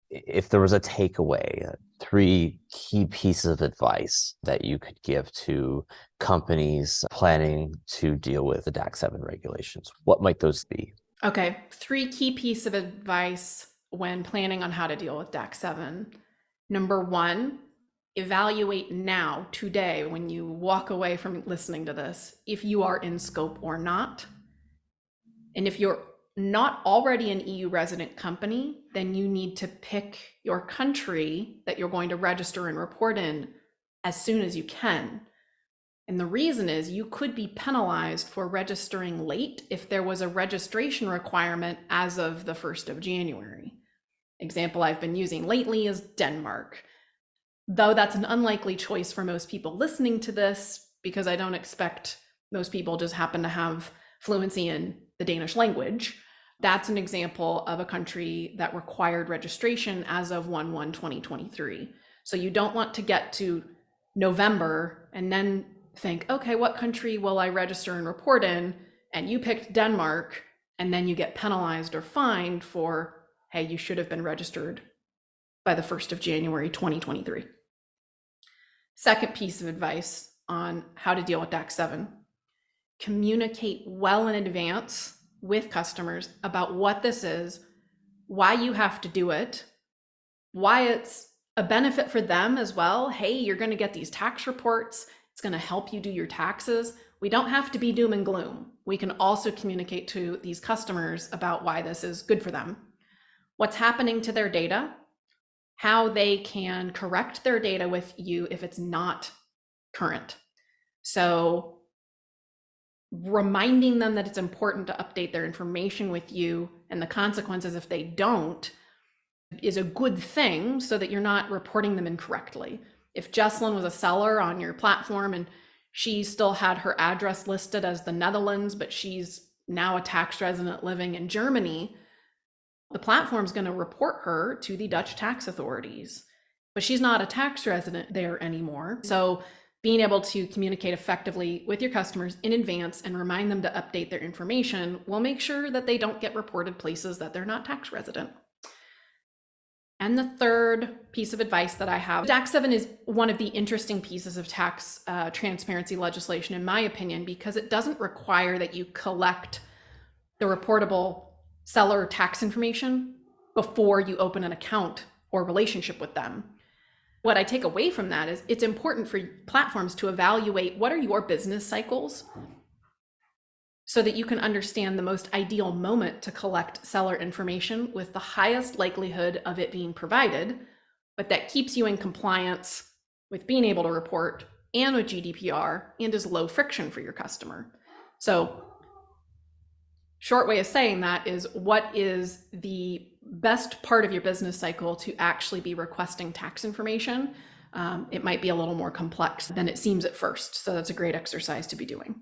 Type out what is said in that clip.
if there was a takeaway, three key pieces of advice that you could give to companies planning to deal with the DAC7 regulations, what might those be? Okay, three key pieces of advice when planning on how to deal with DAC7. Number one, evaluate now, today, when you walk away from listening to this, if you are in scope or not. And if you're not already an EU resident company, then you need to pick your country that you're going to register and report in as soon as you can. And the reason is you could be penalized for registering late if there was a registration requirement as of the 1st of January. Example I've been using lately is Denmark. Though that's an unlikely choice for most people listening to this, because I don't expect most people just happen to have fluency in the Danish language. That's an example of a country that required registration as of 1/1/2023. So you don't want to get to November and then think, okay, what country will I register and report in? And you picked Denmark, and then you get penalized or fined for, hey, you should have been registered by the 1st of January 2023. Second piece of advice on how to deal with DAC7, communicate well in advance with customers about what this is, why you have to do it, why it's a benefit for them as well. Hey, you're going to get these tax reports. It's going to help you do your taxes. We don't have to be doom and gloom. We can also communicate to these customers about why this is good for them, what's happening to their data, how they can correct their data with you if it's not current. So reminding them that it's important to update their information with you and the consequences if they don't is a good thing so that you're not reporting them incorrectly. If Jessalyn was a seller on your platform and she still had her address listed as the Netherlands, but she's now a tax resident living in Germany, the platform's going to report her to the Dutch tax authorities, but she's not a tax resident there anymore. So being able to communicate effectively with your customers in advance and remind them to update their information will make sure that they don't get reported places that they're not tax resident. And the third piece of advice that I have, DAC7 is one of the interesting pieces of tax transparency legislation, in my opinion, because it doesn't require that you collect the reportable seller tax information before you open an account or relationship with them. What I take away from that is it's important for platforms to evaluate what are your business cycles so that you can understand the most ideal moment to collect seller information with the highest likelihood of it being provided, but that keeps you in compliance with being able to report and with GDPR and is low friction for your customer. So short way of saying that is, what is the best part of your business cycle to actually be requesting tax information? It might be a little more complex than it seems at first. So that's a great exercise to be doing.